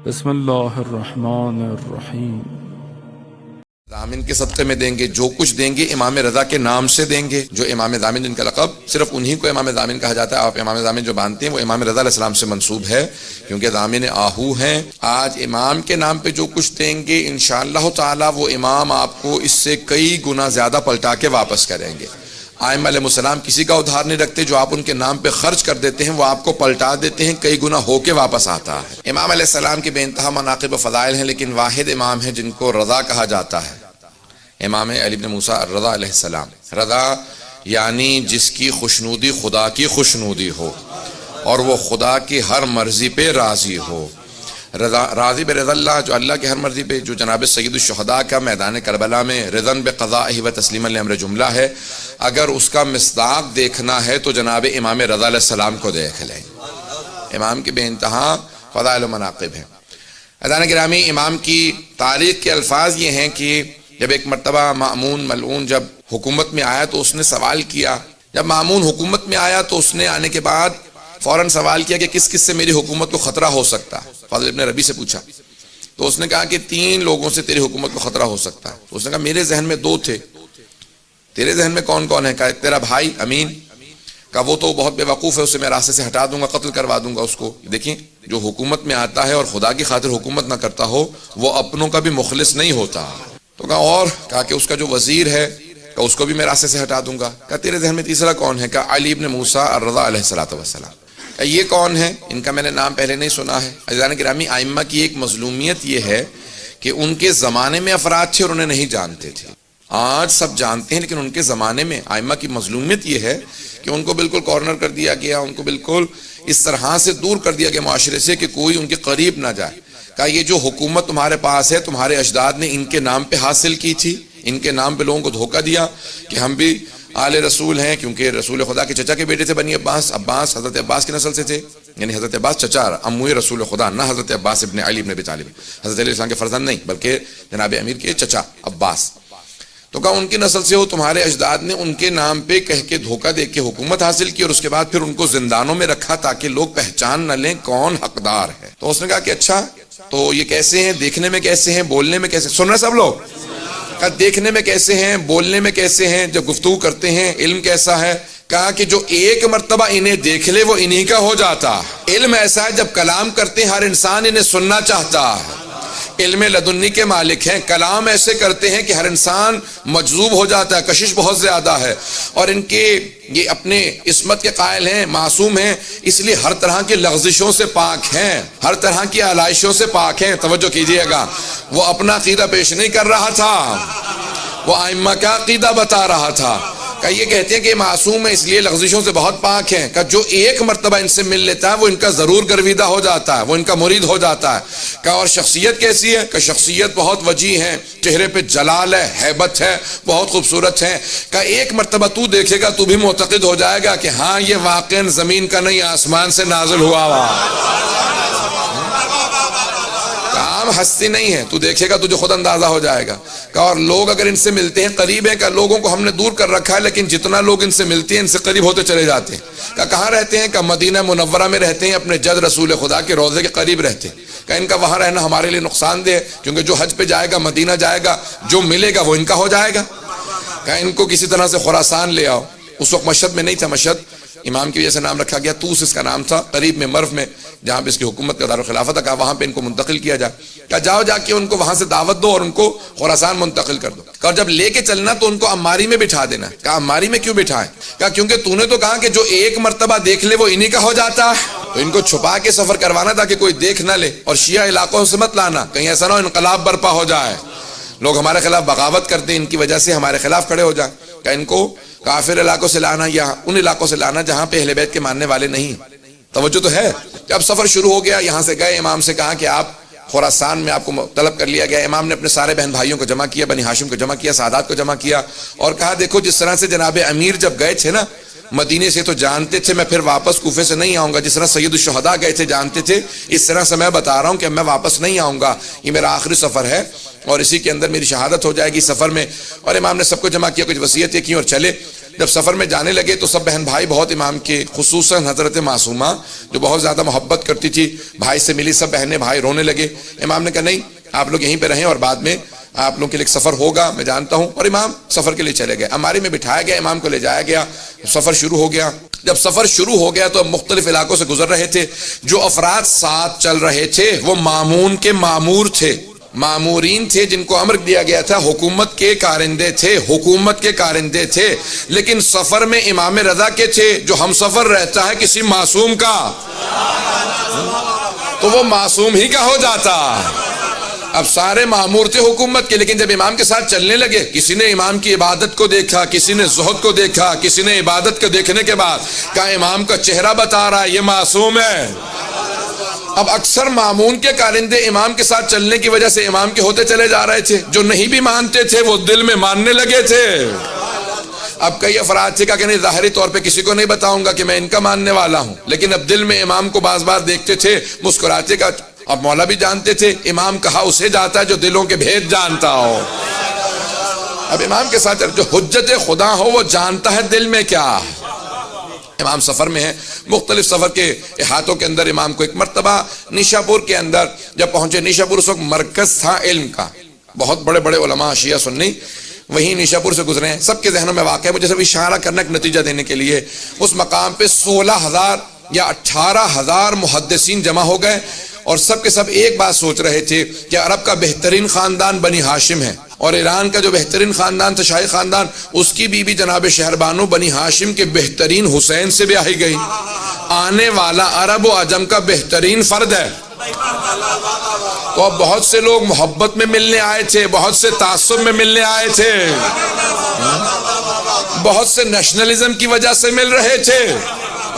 بسم اللہ الرحمن الرحیم۔ ضامن کے صدقے میں دیں گے، جو کچھ دیں گے امام رضا کے نام سے دیں گے۔ جو امام ضامن جن کا لقب صرف انہی کو امام ضامن کہا جاتا ہے۔ آپ امام ضامن جو مانتے ہیں وہ امام رضا علیہ السلام سے منسوب ہے، کیونکہ ضامن آہو ہیں۔ آج امام کے نام پہ جو کچھ دیں گے انشاءاللہ تعالی وہ امام آپ کو اس سے کئی گنا زیادہ پلٹا کے واپس کریں گے۔ ائمہ علیہ السلام کسی کا ادھار نہیں رکھتے، جو آپ ان کے نام پہ خرچ کر دیتے ہیں وہ آپ کو پلٹا دیتے ہیں، کئی گنا ہو کے واپس آتا ہے۔ امام علیہ السلام کے بے انتہا مناقب و فضائل ہیں، لیکن واحد امام ہے جن کو رضا کہا جاتا ہے، امام علی بن موسیٰ الرضا علیہ السلام۔ رضا یعنی جس کی خوشنودی خدا کی خوشنودی ہو اور وہ خدا کی ہر مرضی پہ راضی ہو۔ راضی برضا اللہ، جو اللہ کی ہر مرضی پہ، جو جناب سید الشہداء کا میدان کربلا میں رضا بقضائہ و تسلیما لامر جملہ ہے، اگر اس کا مصداق دیکھنا ہے تو جناب امام رضا علیہ السلام کو دیکھ لیں۔ امام کے بے انتہا فضائل و مناقب ہیں۔ عزیزان گرامی، امام کی تاریخ کے الفاظ یہ ہیں کہ جب ایک مرتبہ مأمون ملعون جب حکومت میں آیا تو اس نے سوال کیا، جب مأمون حکومت میں آیا تو اس نے آنے کے بعد فوراً سوال کیا کہ کس کس سے میری حکومت کو خطرہ ہو سکتا ہے۔ فاضل ابن ربیع سے پوچھا تو اس نے کہا کہ 3 لوگوں سے تیری حکومت کو خطرہ ہو سکتا ہے۔ تو اس نے کہا میرے ذہن میں 2 تھے۔ تیرے ذہن میں کون کون ہے؟ کہا تیرا بھائی امین، کہا وہ تو بہت بے وقوف ہے، اسے میں راستے سے ہٹا دوں گا، قتل کروا دوں گا اس کو۔ دیکھیں، جو حکومت میں آتا ہے اور خدا کی خاطر حکومت نہ کرتا ہو وہ اپنوں کا بھی مخلص نہیں ہوتا۔ تو کہا اور؟ کہا کہ اس کا جو وزیر ہے کہ اس کو بھی میں راستے سے ہٹا دوں گا۔ کہا تیرے ذہن میں تیسرا کون ہے؟ کہا علی ابن موسیٰ الرضا علیہ السلام۔ یہ کون ہے؟ ان کا میں نے نام پہلے نہیں سنا ہے۔ عزیزان گرامی، ائمہ کی ایک مظلومیت یہ ہے کہ ان کے زمانے میں افراد تھے اور انہیں نہیں جانتے تھے۔ آج سب جانتے ہیں، لیکن ان کے زمانے میں ائمہ کی مظلومیت یہ ہے کہ ان کو بالکل کارنر کر دیا گیا، ان کو بالکل اس طرح سے دور کر دیا گیا معاشرے سے کہ کوئی ان کے قریب نہ جائے۔ کہا یہ جو حکومت تمہارے پاس ہے تمہارے اجداد نے ان کے نام پہ حاصل کی تھی، ان کے نام پہ لوگوں کو دھوکہ دیا کہ ہم بھی آل رسول ہیں، کیونکہ رسول خدا کے چچا کے بیٹے تھے بنی عباس حضرت عباس کی نسل سے تھے، یعنی حضرت عباس چچا اموی رسول خدا، نہ حضرت عباس ابن علی ابن ابی طالب، حضرت علیہ السلام کے فرزند نہیں بلکہ جناب امیر کے چچا عباس۔ تو کہا ان کی نسل سے ہو، تمہارے اجداد نے ان کے نام پہ کہہ کے دھوکہ دے کے حکومت حاصل کی اور اس کے بعد پھر ان کو زندانوں میں رکھا تاکہ لوگ پہچان نہ لیں کون حقدار ہے۔ تو اس نے کہا کہ اچھا تو یہ کیسے ہیں، دیکھنے میں کیسے ہیں، بولنے میں کیسے؟ سن رہے سب لوگ؟ کہا دیکھنے میں کیسے ہیں، بولنے میں کیسے ہیں، جب گفتگو کرتے ہیں علم کیسا ہے؟ کہا کہ جو ایک مرتبہ انہیں دیکھ لے وہ انہی کا ہو جاتا۔ علم ایسا ہے جب کلام کرتے ہیں ہر انسان انہیں سننا چاہتا ہے۔ علم لدنی کے مالک ہیں، کلام ایسے کرتے ہیں کہ ہر انسان مجذوب ہو جاتا ہے، کشش بہت زیادہ ہے، اور ان کے یہ اپنے عصمت کے قائل ہیں، معصوم ہیں، اس لیے ہر طرح کی لغزشوں سے پاک ہیں، ہر طرح کی آلائشوں سے پاک ہیں۔ توجہ کیجئے گا، وہ اپنا عقیدہ پیش نہیں کر رہا تھا، وہ ائمہ کا عقیدہ بتا رہا تھا۔ کہ یہ کہتے ہیں کہ معصوم ہے اس لیے لغزشوں سے بہت پاک ہیں، کہ جو ایک مرتبہ ان سے مل لیتا ہے وہ ان کا ضرور گرویدہ ہو جاتا ہے، وہ ان کا مرید ہو جاتا ہے۔ کہ اور شخصیت کیسی ہے؟ کہ شخصیت بہت وجیح ہے، چہرے پہ جلال ہے، ہیبت ہے، بہت خوبصورت ہے۔ کہ ایک مرتبہ تو دیکھے گا تو بھی معتقد ہو جائے گا کہ ہاں یہ واقعاً زمین کا نہیں آسمان سے نازل ہوا ہوا عام ہستی نہیں ہے، تو دیکھے گا تجھے خود اندازہ ہو جائے گا۔ کہ اور لوگ اگر ان سے ملتے ہیں قریب ہیں، کہ لوگوں کو ہم نے دور کر رکھا ہے لیکن جتنا لوگ ان سے ملتے ہیں ان سے قریب ہوتے چلے جاتے ہیں۔ کہ کہاں رہتے ہیں؟ کہ مدینہ منورہ میں رہتے ہیں، اپنے جد رسول خدا کے روضے کے قریب رہتے ہیں۔ کہ ان کا وہاں رہنا ہمارے لیے نقصان دہ ہے، کیونکہ جو حج پہ جائے گا مدینہ جائے گا، جو ملے گا وہ ان کا ہو جائے گا۔ کہ ان کو کسی طرح سے خراسان لے آؤ۔ اس وقت مشہد میں نہیں تھا، مشہد امام کی وجہ سے نام رکھا گیا، توس اس کا نام تھا، قریب میں مرو میں جہاں پہ اس کی حکومت کا دارالخلافت تھا۔ کہا وہاں پہ ان کو منتقل کیا جائے۔ کہا جاؤ جا کے ان کو وہاں سے دعوت دو اور ان کو خراسان منتقل کر دو۔ اور جب لے کے چلنا تو ان کو عماری میں بٹھا دینا۔ کہا عماری میں کیوں بٹھائیں؟ کہا کیونکہ تو نے تو کہا کہ جو ایک مرتبہ دیکھ لے وہ انہی کا ہو جاتا ہے، تو ان کو چھپا کے سفر کروانا تاکہ کوئی دیکھ نہ لے، اور شیعہ علاقوں سے مت لانا، کہیں ایسا نہ ہو انقلاب برپا ہو جائے، لوگ ہمارے خلاف بغاوت کرتے ہیں، ان کی وجہ سے ہمارے خلاف کھڑے ہو جائیں۔ کہ ان کو کافر علاقوں سے لانا یا ان علاقوں سے لانا جہاں پہ اہل بیت کے ماننے والے نہیں۔ توجہ تو ہے۔ جب سفر شروع ہو گیا، یہاں سے گئے، امام سے کہا کہ آپ خراسان میں آپ کو طلب کر لیا گیا۔ امام نے اپنے سارے بہن بھائیوں کو جمع کیا، بنی ہاشم کو جمع کیا، سادات کو جمع کیا، اور کہا دیکھو جس طرح سے جناب امیر جب گئے تھے نا مدینے سے تو جانتے تھے میں پھر واپس کوفے سے نہیں آؤں گا، جس طرح سید الشہداء گئے تھے جانتے تھے، اس طرح سے میں بتا رہا ہوں کہ میں واپس نہیں آؤں گا، یہ میرا آخری سفر ہے اور اسی کے اندر میری شہادت ہو جائے گی سفر میں۔ اور امام نے سب کو جمع کیا، کچھ وصیتیں کی اور چلے۔ جب سفر میں جانے لگے تو سب بہن بھائی بہت امام کے، خصوصاً حضرت معصومہ جو بہت زیادہ محبت کرتی تھی، بھائی سے ملی، سب بہنیں بھائی رونے لگے۔ امام نے کہا نہیں، آپ لوگ یہیں پہ رہیں اور بعد میں آپ لوگوں کے لیے سفر ہوگا، میں جانتا ہوں۔ اور امام سفر کے لیے چلے گئے، اماری میں بٹھایا گیا، امام کو لے جایا گیا، سفر شروع ہو گیا۔ جب سفر شروع ہو گیا تو اب مختلف علاقوں سے گزر رہے تھے، جو افراد ساتھ چل رہے تھے وہ مامون کے مامور تھے، مامورین تھے جن کو امر دیا گیا تھا، حکومت کے کارندے تھے، حکومت کے کارندے تھے، لیکن سفر میں امام رضا کے تھے، جو ہم سفر رہتا ہے کسی معصوم کا تو وہ معصوم ہی کا ہو جاتا۔ اب سارے مامور تھے حکومت کے، لیکن جب امام کے ساتھ چلنے لگے، کسی نے امام کی عبادت کو دیکھا، کسی نے زہد کو دیکھا، کسی نے عبادت کو دیکھنے کے بعد کہا امام کا چہرہ بتا رہا ہے یہ معصوم ہے۔ اب اکثر مامون کے کارندے امام کے ساتھ چلنے کی وجہ سے امام کے ہوتے چلے جا رہے تھے، جو نہیں بھی مانتے تھے وہ دل میں ماننے لگے تھے۔ اب کئی افراد تھے کہ نہیں، ظاہری طور پہ کسی کو نہیں بتاؤں گا کہ میں ان کا ماننے والا ہوں، لیکن اب دل میں امام کو بعض بار دیکھتے تھے، مسکراتے کا۔ اب مولا بھی جانتے تھے امام کہا اسے جاتا ہے جو دلوں کے بھید جانتا ہو۔ اب امام کے ساتھ جو حجت خدا ہو وہ جانتا ہے دل میں کیا۔ امام سفر میں ہے، مختلف سفر کے احاطوں کے اندر امام کو ایک مرتبہ نیشاپور کے اندر جب پہنچے، نیشاپور اس وقت مرکز تھا علم کا، بہت بڑے بڑے علماء شیعہ سنی وہیں نیشاپور سے گزرے ہیں، سب کے ذہنوں میں واقع ہے۔ مجھے صرف اشارہ کرنا ایک نتیجہ دینے کے لیے، اس مقام پہ 16,000 یا 18,000 محدثین جمع ہو گئے، اور سب کے سب ایک بات سوچ رہے تھے کہ عرب کا بہترین خاندان بنی ہاشم ہے، اور ایران کا جو بہترین خاندان تھا شاہی خاندان، اس کی بیوی جناب شہربانو بنی ہاشم کے بہترین حسین سے بیاہی گئی۔ آنے والا عرب و عجم کا بہترین فرد ہے۔ تو اب بہت سے لوگ محبت میں ملنے آئے تھے، بہت سے تعصب میں ملنے آئے تھے، بہت سے نیشنلزم کی وجہ سے مل رہے تھے۔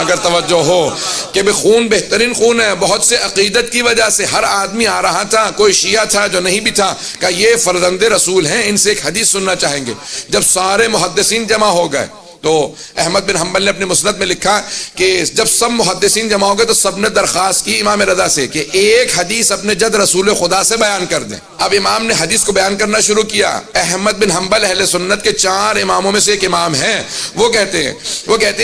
اگر توجہ ہو کہ بھی خون بہترین خون ہے، بہت سے عقیدت کی وجہ سے ہر آدمی آ رہا تھا، کوئی شیعہ تھا جو نہیں بھی تھا، کہ یہ فرزند رسول ہیں، ان سے ایک حدیث سننا چاہیں گے۔ جب سارے محدثین جمع ہو گئے تو احمد بن حنبل نے اپنے مسند میں لکھا کہ جب سب محدثین جمع ہو گئے تو سب نے درخواست کی امام رضا سے کہ ایک حدیث اپنے جد رسول خدا سے بیان کر دیں۔ اب امام نے حدیث کو بیان کرنا شروع کیا۔ احمد بن حنبل اہل سنت کے 4 اماموں میں سے ایک امام ہیں، وہ کہتے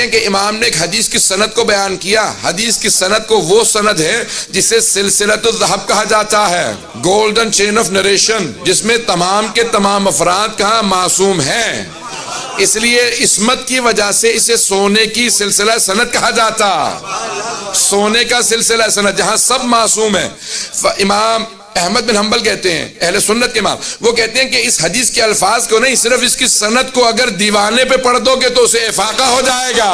ہیں کہ امام نے ایک حدیث کی سند کو بیان کیا۔ حدیث کی سند کو وہ سند ہے جسے سلسلۃ الذہب کہا جاتا ہے، گولڈن چین آف نریشن، جس میں تمام کے تمام افراد کہاں معصوم ہیں، اس لیے عصمت کی وجہ سے اسے سونے کی سلسلہ سند کہا جاتا، سونے کا سلسلہ سند جہاں سب معصوم ہیں۔ امام احمد بن حنبل کہتے ہیں، اہل سنت کے امام، وہ کہتے ہیں کہ اس حدیث کے الفاظ کو نہیں، صرف اس کی سند کو اگر دیوانے پہ پڑھ دو گے تو اسے افاقہ ہو جائے گا۔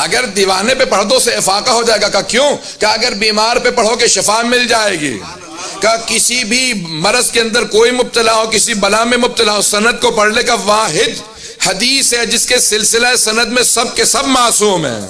اگر دیوانے پہ پڑھ دو سے افاقہ ہو جائے گا۔ کہا کیوں؟ کہ اگر بیمار پہ پڑھو کہ شفا مل جائے گی۔ کہ کسی بھی مرض کے اندر کوئی مبتلا ہو، کسی بلا میں مبتلا ہو، سند کو پڑھ لے کا واحد حدیث ہے جس کے سلسلہ سند میں سب کے سب معصوم ہیں۔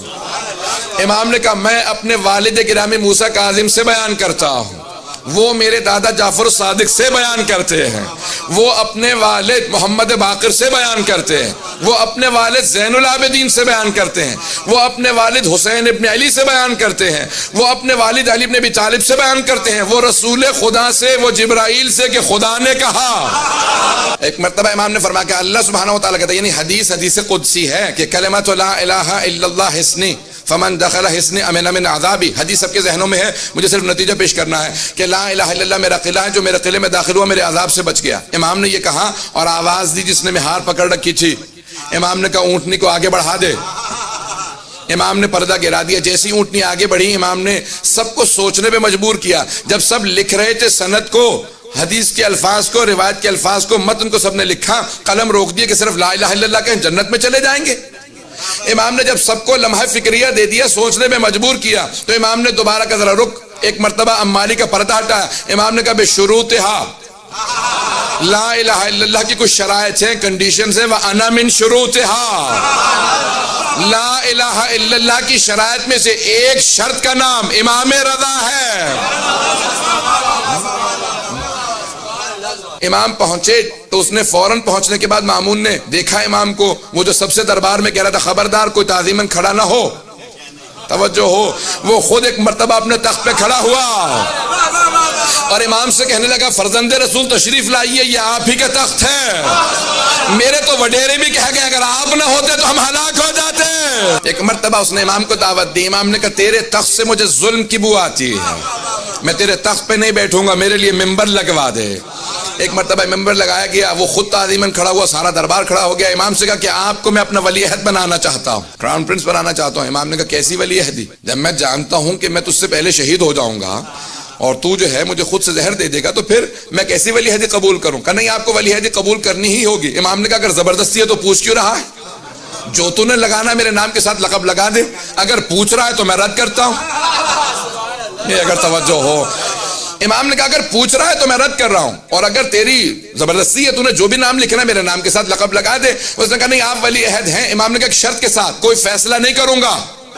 امام نے کہا میں اپنے والد گرامی موسیٰ کاظم سے بیان کرتا ہوں، وہ میرے دادا جعفر صادق سے بیان کرتے ہیں، وہ اپنے والد محمد باقر سے بیان کرتے ہیں، وہ اپنے والد زین العابدین سے بیان کرتے ہیں، وہ اپنے والد حسین ابن علی سے بیان کرتے ہیں، وہ اپنے والد علی ابن ابی طالب سے بیان کرتے ہیں، وہ رسول خدا سے، وہ جبرائیل سے کہ خدا نے کہا۔ ایک مرتبہ امام نے فرمایا کہ اللہ سبحانہ وتعالیٰ کہتا ہے، یعنی حدیث قدسی ہے کہ کلمۃ لا الہ الا اللہ حسنی فمن دخل حسن امن من عذابی۔ حدیث سب کے ذہنوں میں ہے، مجھے صرف نتیجہ پیش کرنا ہے کہ لا الہ الا اللہ میرا قلعہ ہے، جو میرے قلعے میں داخل ہوا میرے عذاب سے بچ گیا۔ امام نے یہ کہا اور آواز دی جس نے مہار پکڑ رکھی تھی۔ امام نے کہا اونٹنی کو آگے بڑھا دے۔ امام نے پردہ گرا دیا۔ جیسی اونٹنی آگے بڑھی امام نے سب کو سوچنے پہ مجبور کیا۔ جب سب لکھ رہے تھے سند کو، حدیث کے الفاظ کو، روایت کے الفاظ کو، متن کو سب نے لکھا، قلم روک دیے کہ صرف لا الہ الا اللہ کہیں جنت میں چلے جائیں گے۔ امام نے جب سب کو لمحہ فکریہ دے دیا، سوچنے میں مجبور کیا، تو امام نے دوبارہ کا ذرا رک، ایک مرتبہ امالی کا پردہ ہٹایا۔ امام نے کہا بشروطہا، لا الہ الا اللہ کی کچھ شرائط ہیں، کنڈیشنز ہیں، وَأَنَا مِن شُرُوطِهَا۔ لا الہ الا اللہ کی شرائط میں سے ایک شرط کا نام امام رضا ہے۔ امام پہنچے تو اس نے فوراً پہنچنے کے بعد مامون نے دیکھا امام کو، وہ جو سب سے دربار میں کہہ رہا تھا خبردار کوئی تعظیماً کھڑا نہ ہو، توجہ ہو، وہ خود ایک مرتبہ اپنے تخت پہ کھڑا ہوا اور امام سے کہنے لگا فرزند رسول تشریف لائیے، یہ آپ ہی کا تخت ہے، میرے تو وڈیرے بھی کہہ گئے اگر آپ نہ ہوتے تو ہم ہلاک ہو جاتے۔ ایک مرتبہ اس نے امام کو دعوت دی، امام نے کہا تیرے تخت سے مجھے ظلم کی بو آتی ہے، میں تیرے تخت پہ نہیں بیٹھوں گا، میرے لیے ممبر لگوا دے۔ ایک مرتبہ ممبر لگایا گیا، وہ خود تعظیماً کھڑا ہوا، سارا دربار کھڑا ہو گیا۔ امام سے کہا کہ آپ کو میں اپنا ولی عہد بنانا چاہتا ہوں، کراؤن پرنس بنانا چاہتا ہوں۔ امام نے کہا کیسی ولی عہدی؟ جب میں جانتا ہوں کہ میں تجھ سے پہلے شہید ہو جاؤں گا اور تو جو ہے مجھے خود سے زہر دے دے گا، تو پھر میں کیسی ولی عہدی قبول کروں؟ کہ نہیں آپ کو ولی عہدی قبول کرنی ہی ہوگی۔ امام نے کہا اگر زبردستی ہے تو پوچھ کیوں رہا ہے؟ جو تو نے لگانا میرے نام کے ساتھ لقب لگا دے، اگر پوچھ رہا ہے تو میں رد کرتا ہوں۔ یہ اگر توجہ ہو، امام نے کہا اگر پوچھ رہا ہے تو میں رد کر رہا ہوں، اور اگر تیری زبردستی ہے تو نے جو بھی نام لکھنا میرے نام کے ساتھ لقب لگا دے۔ اس نے کہا نہیں آپ ولی عہد ہیں۔ امام نے کہا ایک شرط کے ساتھ، کوئی فیصلہ نہیں کروں گا،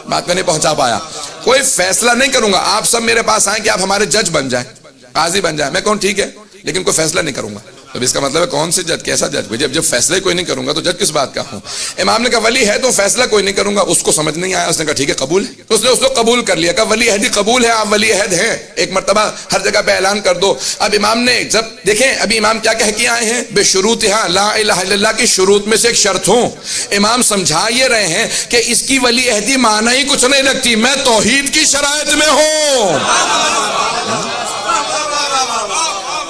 بات میں نہیں پہنچا پایا، کوئی فیصلہ نہیں کروں گا، آپ سب میرے پاس آئیں کہ آپ ہمارے جج بن جائیں، قاضی بن جائیں۔ میں کہوں ٹھیک ہے لیکن کوئی فیصلہ نہیں کروں گا۔ تو اس کا مطلب ہے کون سے جج، کیسا جج؟ جب فیصلہ کوئی نہیں کروں گا تو جج کس بات کا ہوں؟ امام نے کہا ولی ہے تو فیصلہ کوئی نہیں کروں گا۔ اس کو سمجھ نہیں آیا، اس نے کہا ٹھیک ہے قبول ہے، اس نے اس کو قبول کر لیا، کہا ولی عہدی قبول ہے، آپ ولی عہد ہیں، ایک مرتبہ ہر جگہ پہ اعلان کر دو۔ اب امام نے جب دیکھیں ابھی امام کیا کہہ کے آئے ہیں، بے شروطہا، لا الہ الا اللہ کی شروط میں سے ایک شرط ہوں۔ امام سمجھا یہ رہے ہیں کہ اس کی ولی عہدی معنی ہی کچھ نہیں لگتی، میں توحید کی شرائط میں ہوں۔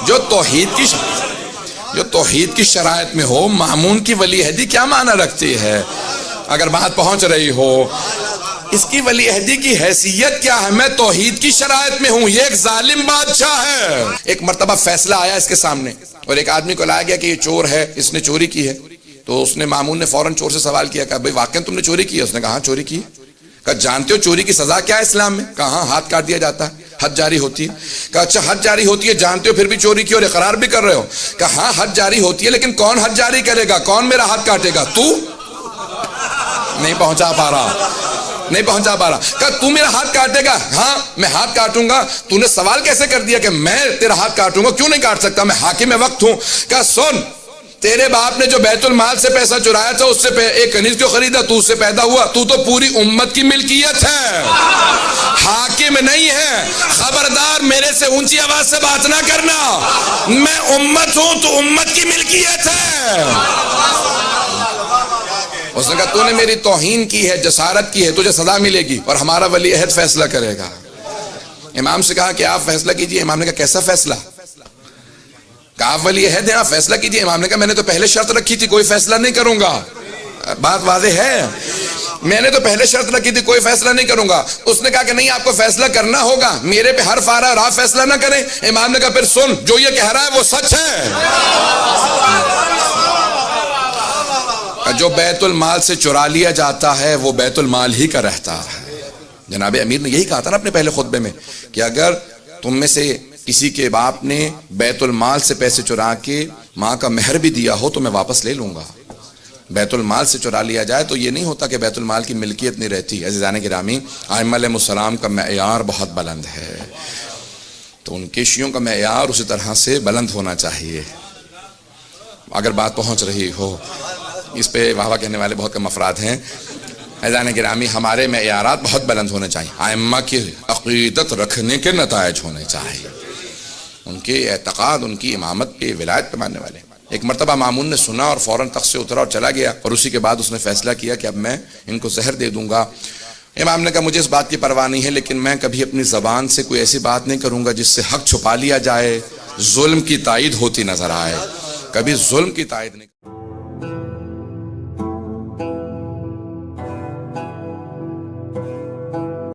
جو توحید کی شرائط میں ہو، مامون کی ولی عہدی کیا معنی رکھتی ہے؟ اگر بات پہنچ رہی ہو، اس کی ولی عہدی کی حیثیت کیا ہے؟ میں توحید کی شرائط میں ہوں، یہ ایک ظالم بادشاہ ہے۔ ایک مرتبہ فیصلہ آیا اس کے سامنے اور ایک آدمی کو لایا گیا کہ یہ چور ہے، اس نے چوری کی ہے۔ تو اس نے مامون نے فوراً چور سے سوال کیا کہ بھئی واقعاً تم نے چوری کی ہے؟ اس نے کہا ہاں چوری کی ہے۔ کہا جانتے ہو چوری کی سزا کیا ہے اسلام میں؟ کہا ہاں ہاتھ کاٹ دیا جاتا ہے، حد جاری ہوتی ہے۔ کہا اچھا حد جاری ہوتی ہے، جانتے ہو پھر بھی چوری کی اور اقرار بھی کر رہے ہو؟ کہا ہاں حد جاری ہوتی ہے، لیکن کون حد جاری کرے گا؟ کون میرا ہاتھ کاٹے گا؟ تو نہیں پہنچا پا رہا۔ کہا تو میرا ہاتھ کاٹے گا؟ ہاں میں ہاتھ کاٹوں گا۔ تو نے سوال کیسے کر دیا کہ میں تیرا ہاتھ کاٹوں گا؟ کیوں نہیں کاٹ سکتا، میں حاکم وقت ہوں۔ کہا سن، تیرے باپ نے جو بیت المال سے پیسہ چرایا تھا اس سے ایک کنیز کیوں خریدا؟ تو اس سے پیدا ہوا، تو پوری امت کی ملکیت ہے، حاکم نہیں ہے۔ خبردار میرے سے اونچی آواز سے بات نہ کرنا، میں امت ہوں، تو امت کی ملکیت ہے۔ اس نے کہا تو نے میری توہین کی ہے، جسارت کی ہے، تجھے سزا ملے گی اور ہمارا ولی عہد فیصلہ کرے گا۔ امام سے کہا کہ آپ فیصلہ کیجئے۔ امام نے کہا کیسا فیصلہ؟ کہا آپ ولی عہد ہیں، آپ فیصلہ کیجئے۔ امام نے کہا میں نے تو پہلے شرط رکھی تھی کوئی فیصلہ نہیں کروں گا۔ بات واضح ہے، میں نے تو پہلے شرط رکھی تھی کوئی فیصلہ نہیں کروں گا۔ اس نے کہا کہ نہیں آپ کو فیصلہ کرنا ہوگا، میرے پہ حرف آ رہا ہے اور آپ فیصلہ نہ کریں۔ امام نے کہا پھر سن، جو یہ کہہ رہا ہے وہ سچ ہے۔ جو بیت المال سے چرا لیا جاتا ہے وہ بیت المال ہی کا رہتا ہے۔ جناب امیر نے یہی کہا تھا نا اپنے پہلے خطبے میں کہ اگر تم میں سے کسی کے باپ نے بیت المال سے پیسے چرا کے ماں کا مہر بھی دیا ہو تو میں واپس لے لوں گا۔ بیت المال سے چرا لیا جائے تو یہ نہیں ہوتا کہ بیت المال کی ملکیت نہیں رہتی۔ عزیزان گرامی، ائمہ علیہ السلام کا معیار بہت بلند ہے، تو ان کے شیعوں کا معیار اسی طرح سے بلند ہونا چاہیے۔ اگر بات پہنچ رہی ہو، اس پہ واہ واہ کہنے والے بہت کم افراد ہیں۔ عزیزان گرامی، ہمارے معیارات بہت بلند ہونے چاہیے، ائمہ کی عقیدت رکھنے کے نتائج ہونے چاہیے، ان کے اعتقاد، ان کی امامت پہ، ولایت پہ ماننے والے۔ ایک مرتبہ مامون نے سنا اور فوراً تخت سے اترا اور چلا گیا، اور اسی کے بعد اس نے فیصلہ کیا کہ اب میں ان کو زہر دے دوں گا۔ امام نے کہا مجھے اس بات کی پرواہ نہیں ہے، لیکن میں کبھی اپنی زبان سے کوئی ایسی بات نہیں کروں گا جس سے حق چھپا لیا جائے، ظلم کی تائید ہوتی نظر آئے، کبھی ظلم کی تائید نہیں۔